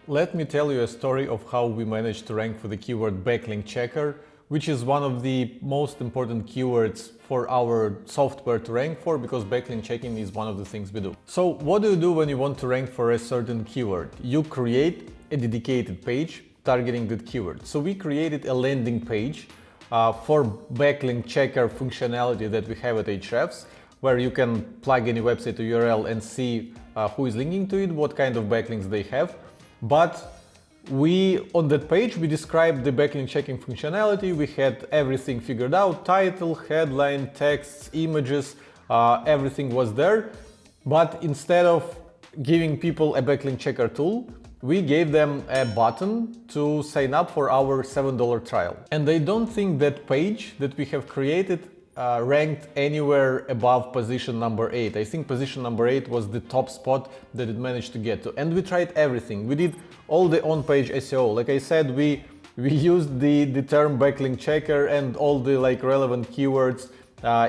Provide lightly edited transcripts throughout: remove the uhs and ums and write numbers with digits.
Let me tell you a story of how we managed to rank for the keyword Backlink Checker, which is one of the most important keywords for our software to rank for, because backlink checking is one of the things we do. So what do you do when you want to rank for a certain keyword? You create a dedicated page targeting that keyword. So we created a landing page for Backlink Checker functionality that we have at Ahrefs, where you can plug any website URL and see who is linking to it, what kind of backlinks they have. But on that page, we described the backlink checking functionality. We had everything figured out: title, headline, texts, images, everything was there. But instead of giving people a backlink checker tool, we gave them a button to sign up for our $7 trial. And I don't think that page that we have created ranked anywhere above position number 8. I think position number 8 was the top spot that it managed to get to. And we tried everything. We did all the on-page SEO. Like I said, we used the term backlink checker and all the relevant keywords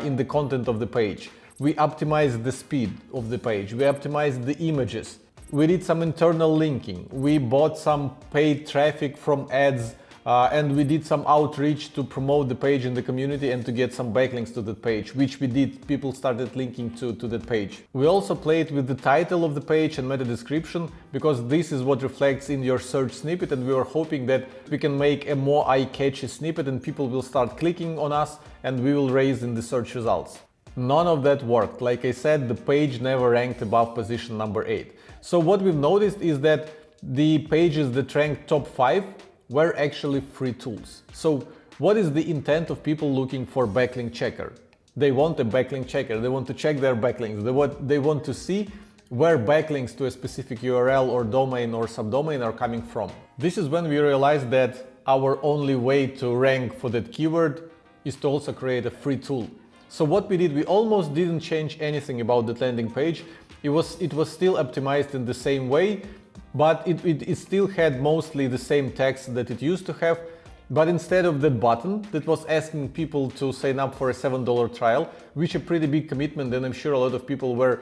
in the content of the page. We optimized the speed of the page. We optimized the images. We did some internal linking. We bought some paid traffic from ads. And we did some outreach to promote the page in the community and to get some backlinks to that page, which we did. People started linking to that page. We also played with the title of the page and meta description, because this is what reflects in your search snippet, and we were hoping that we can make a more eye-catchy snippet and people will start clicking on us and we will raise in the search results. None of that worked. Like I said, the page never ranked above position number 8. So what we've noticed is that the pages that ranked top 5 were actually free tools. So what is the intent of people looking for backlink checker? They want a backlink checker. They want to check their backlinks. They want to see where backlinks to a specific URL or domain or subdomain are coming from. This is when we realized that our only way to rank for that keyword is to also create a free tool. So what we did, we almost didn't change anything about that landing page. It was still optimized in the same way, but it still had mostly the same text that it used to have. But instead of that button that was asking people to sign up for a $7 trial, which a pretty big commitment, and I'm sure a lot of people were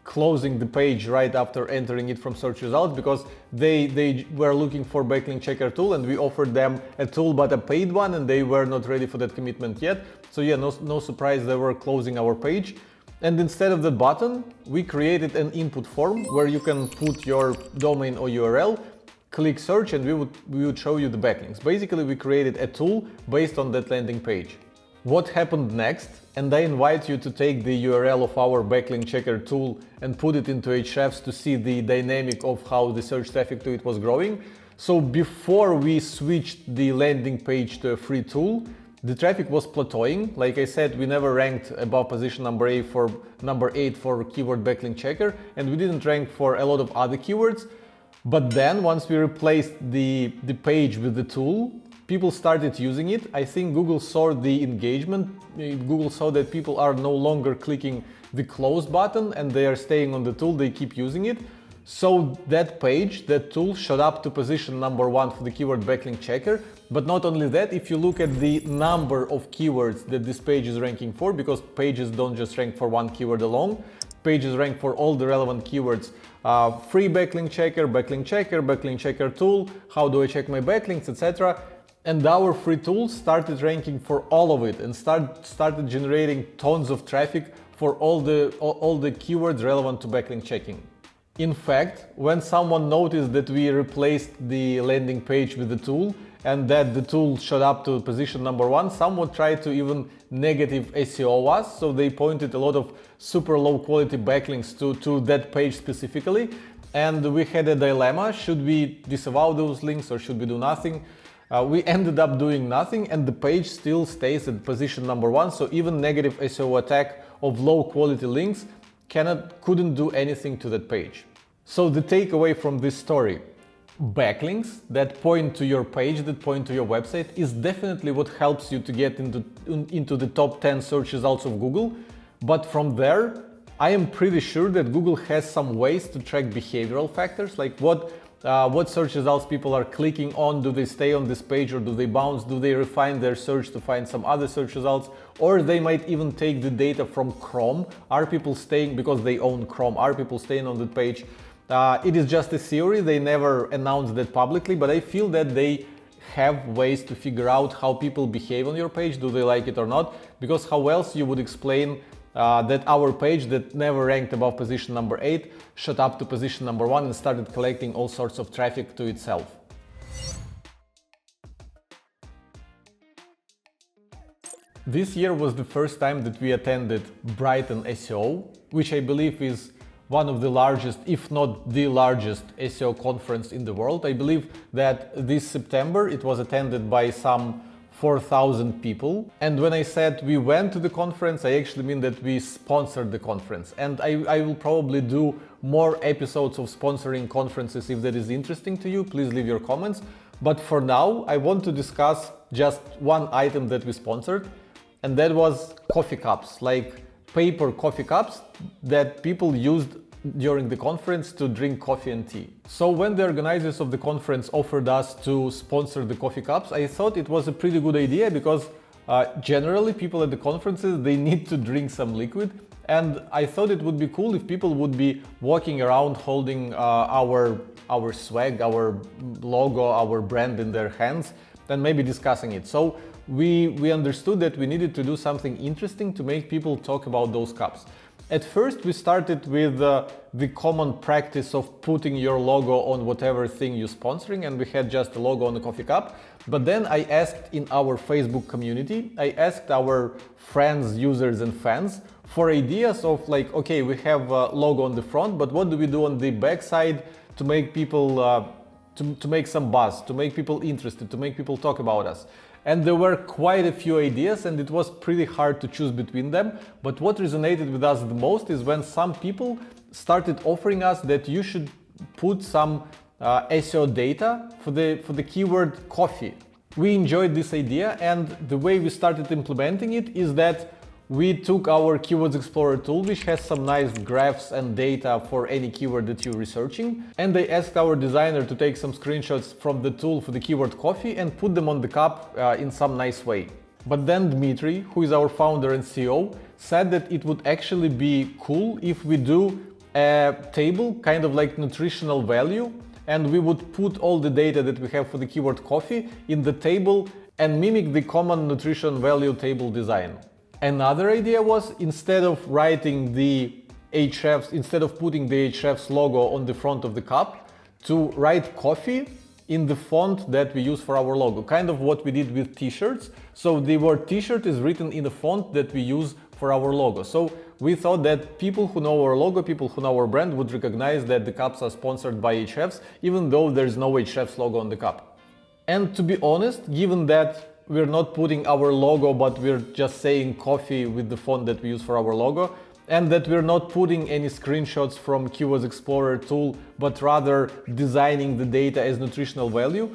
closing the page right after entering it from search results, because they were looking for backlink checker tool and we offered them a tool but a paid one, and they were not ready for that commitment yet. So yeah, no surprise they were closing our page. And instead of the button, we created an input form where you can put your domain or URL, click search, and we would show you the backlinks. Basically, we created a tool based on that landing page. What happened next? And I invite you to take the URL of our backlink checker tool and put it into Ahrefs to see the dynamic of how the search traffic to it was growing. So before we switched the landing page to a free tool, the traffic was plateauing. Like I said, we never ranked above position number 8 for keyword backlink checker, and we didn't rank for a lot of other keywords. But then once we replaced the page with the tool, people started using it. I think Google saw the engagement. Google saw that people are no longer clicking the close button and they are staying on the tool, they keep using it. So that page, that tool, shot up to position number 1 for the keyword backlink checker. But not only that, if you look at the number of keywords that this page is ranking for, because pages don't just rank for one keyword alone, pages rank for all the relevant keywords. Free backlink checker, backlink checker tool, how do I check my backlinks, etc. And our free tool started ranking for all of it and started generating tons of traffic for all the keywords relevant to backlink checking. In fact, when someone noticed that we replaced the landing page with the tool and that the tool shot up to position number 1, someone tried to even negative SEO us, so they pointed a lot of super low quality backlinks to that page specifically. And we had a dilemma: should we disavow those links or should we do nothing? We ended up doing nothing, and the page still stays at position number 1, so even negative SEO attack of low quality links couldn't do anything to that page. So the takeaway from this story: backlinks that point to your page, that point to your website, is definitely what helps you to get into the top 10 search results of Google. But from there, I am pretty sure that Google has some ways to track behavioral factors, like what search results people are clicking on. Do they stay on this page or do they bounce? Do they refine their search to find some other search results? Or they might even take the data from Chrome. Are people staying because they own Chrome? Are people staying on that page? It is just a theory, they never announced that publicly, but I feel that they have ways to figure out how people behave on your page, do they like it or not, because how else you would explain that our page that never ranked above position number 8 shot up to position number 1 and started collecting all sorts of traffic to itself. This year was the first time that we attended BrightonSEO, which I believe is one of the largest, if not the largest, SEO conference in the world. I believe that this September it was attended by some 4,000 people. And when I said we went to the conference, I actually mean that we sponsored the conference. And I will probably do more episodes of sponsoring conferences if that is interesting to you. Please leave your comments. But for now, I want to discuss just one item that we sponsored, and that was coffee cups, like paper coffee cups that people used during the conference to drink coffee and tea. So when the organizers of the conference offered us to sponsor the coffee cups, I thought it was a pretty good idea because generally people at the conferences, they need to drink some liquid. And I thought it would be cool if people would be walking around holding our swag, our logo, our brand in their hands, and maybe discussing it. So we understood that we needed to do something interesting to make people talk about those cups. At first, we started with the common practice of putting your logo on whatever thing you're sponsoring, and we had just a logo on the coffee cup. But then I asked in our Facebook community, I asked our friends, users and fans for ideas of like, okay, we have a logo on the front, but what do we do on the back side to make people, to make some buzz, to make people interested, to make people talk about us? And there were quite a few ideas and it was pretty hard to choose between them. But what resonated with us the most is when some people started offering us that you should put some SEO data for the keyword coffee. We enjoyed this idea, and the way we started implementing it is that we took our Keywords Explorer tool, which has some nice graphs and data for any keyword that you're researching. And I asked our designer to take some screenshots from the tool for the keyword coffee and put them on the cup in some nice way. But then Dmitry, who is our founder and CEO, said that it would actually be cool if we do a table, kind of like nutritional value, and we would put all the data that we have for the keyword coffee in the table and mimic the common nutrition value table design. Another idea was, instead of writing the Ahrefs, instead of putting the Ahrefs logo on the front of the cup, to write coffee in the font that we use for our logo, kind of what we did with t-shirts. So the word t-shirt is written in the font that we use for our logo. So we thought that people who know our logo, people who know our brand would recognize that the cups are sponsored by Ahrefs, even though there's no Ahrefs logo on the cup. And to be honest, given that we're not putting our logo, but we're just saying coffee with the font that we use for our logo, and that we're not putting any screenshots from Keywords Explorer tool, but rather designing the data as nutritional value,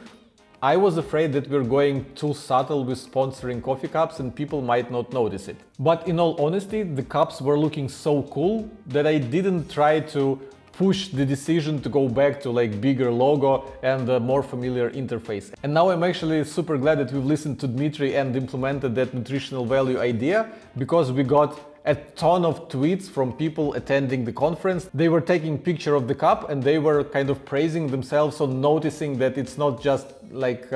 I was afraid that we're going too subtle with sponsoring coffee cups and people might not notice it. But in all honesty, the cups were looking so cool that I didn't try to push the decision to go back to like bigger logo and a more familiar interface. And now I'm actually super glad that we've listened to Dmitry and implemented that nutritional value idea, because we got a ton of tweets from people attending the conference. They were taking picture of the cup and they were kind of praising themselves on noticing that it's not just like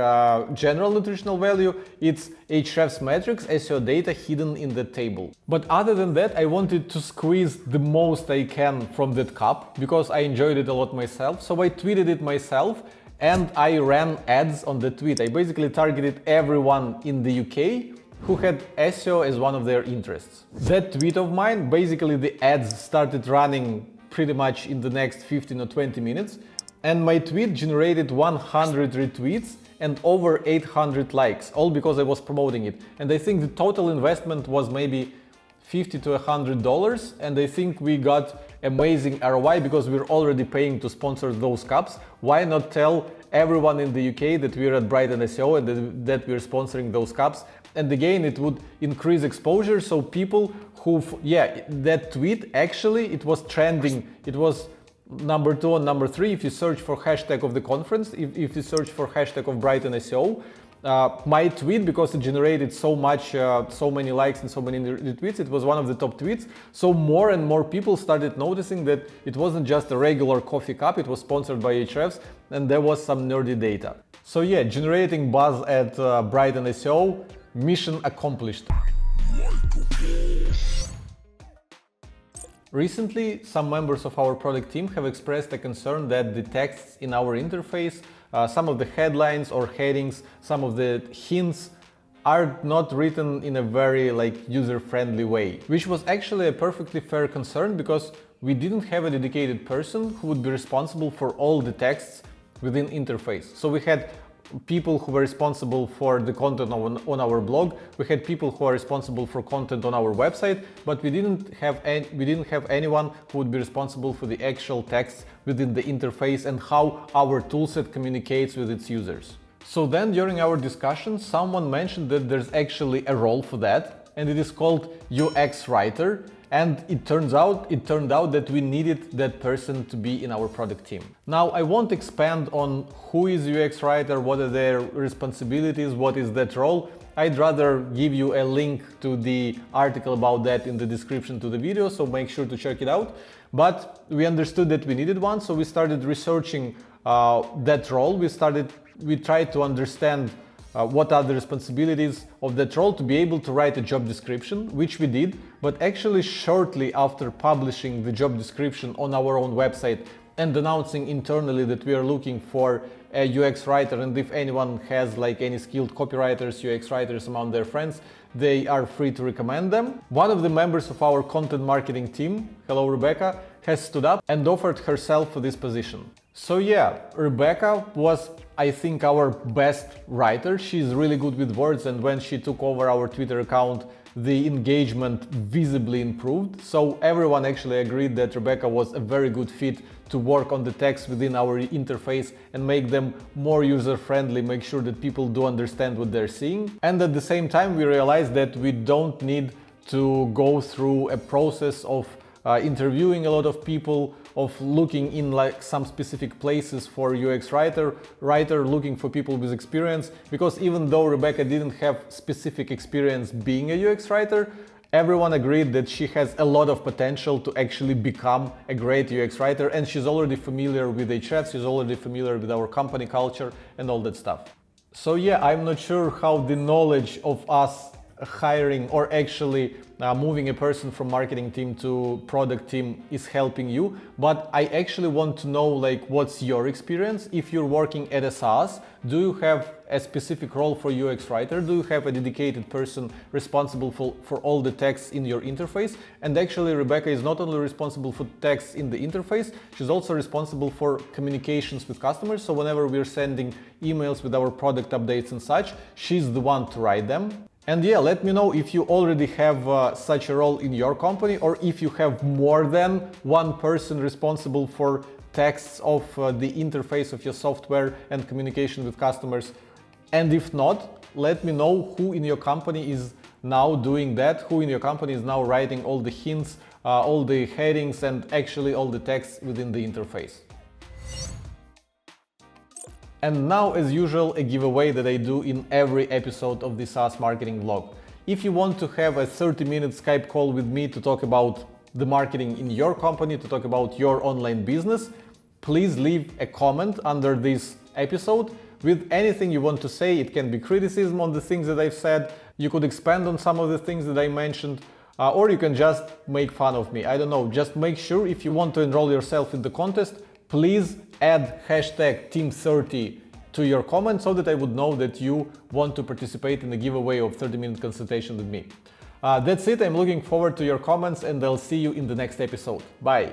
general nutritional value, it's Ahrefs metrics, SEO data hidden in the table. But other than that, I wanted to squeeze the most I can from that cup because I enjoyed it a lot myself. So I tweeted it myself and I ran ads on the tweet. I basically targeted everyone in the UK who had SEO as one of their interests. That tweet of mine, basically the ads started running pretty much in the next 15 or 20 minutes, and my tweet generated 100 retweets and over 800 likes, all because I was promoting it. And I think the total investment was maybe $50 to $100, and I think we got amazing ROI because we're already paying to sponsor those cups. Why not tell everyone in the UK that we're at BrightonSEO and that we're sponsoring those cups? And again, it would increase exposure, so people who, that tweet actually, it was trending. It was number 2 and number 3 if you search for hashtag of the conference, if you search for hashtag of BrightonSEO. my tweet, because it generated so many likes and so many retweets, it was one of the top tweets. So more and more people started noticing that it wasn't just a regular coffee cup, it was sponsored by Ahrefs, and there was some nerdy data. So yeah, generating buzz at BrightonSEO, mission accomplished. Recently, some members of our product team have expressed a concern that the texts in our interface, some of the headlines or headings, some of the hints are not written in a very user-friendly way, which was actually a perfectly fair concern, because we didn't have a dedicated person who would be responsible for all the texts within interface. So we had people who were responsible for the content on our blog, we had people who are responsible for content on our website, but we didn't have anyone who would be responsible for the actual text within the interface and how our toolset communicates with its users. So then during our discussion, someone mentioned that there's actually a role for that, and it is called UX writer. And it turned out that we needed that person to be in our product team. Now, I won't expand on who is UX writer, what are their responsibilities, what is that role. I'd rather give you a link to the article about that in the description to the video, so make sure to check it out. But we understood that we needed one, so we started researching that role. We tried to understand what are the responsibilities of that role to be able to write a job description, which we did. But actually, shortly after publishing the job description on our own website and announcing internally that we are looking for a UX writer, and if anyone has any skilled copywriters, UX writers among their friends, they are free to recommend them. One of the members of our content marketing team, hello Rebecca, has stood up and offered herself for this position. So yeah, Rebecca was, I think, our best writer. She's really good with words, and when she took over our Twitter account, the engagement visibly improved. So everyone actually agreed that Rebecca was a very good fit to work on the text within our interface and make them more user-friendly, make sure that people do understand what they're seeing. And at the same time, we realized that we don't need to go through a process of interviewing a lot of people, of looking in some specific places for UX writer, looking for people with experience, because even though Rebecca didn't have specific experience being a UX writer, everyone agreed that she has a lot of potential to actually become a great UX writer, and she's already familiar with Ahrefs, she's already familiar with our company culture and all that stuff. So yeah, I'm not sure how the knowledge of us hiring or actually moving a person from marketing team to product team is helping you, but I actually want to know what's your experience. If you're working at a SaaS, do you have a specific role for UX writer? Do you have a dedicated person responsible for all the text in your interface? And actually, Rebecca is not only responsible for text in the interface, she's also responsible for communications with customers. So whenever we're sending emails with our product updates and such, she's the one to write them. And yeah, let me know if you already have such a role in your company, or if you have more than one person responsible for texts of the interface of your software and communication with customers. And if not, let me know who in your company is now doing that, who in your company is now writing all the hints, all the headings, and actually all the text within the interface. And now, as usual, a giveaway that I do in every episode of the SaaS marketing vlog. If you want to have a 30-minute Skype call with me to talk about the marketing in your company, to talk about your online business, please leave a comment under this episode with anything you want to say. It can be criticism on the things that I've said, you could expand on some of the things that I mentioned, or you can just make fun of me. I don't know, just make sure if you want to enroll yourself in the contest, please add hashtag Team30 to your comment so that I would know that you want to participate in the giveaway of 30-minute consultation with me. That's it. I'm looking forward to your comments, and I'll see you in the next episode. Bye!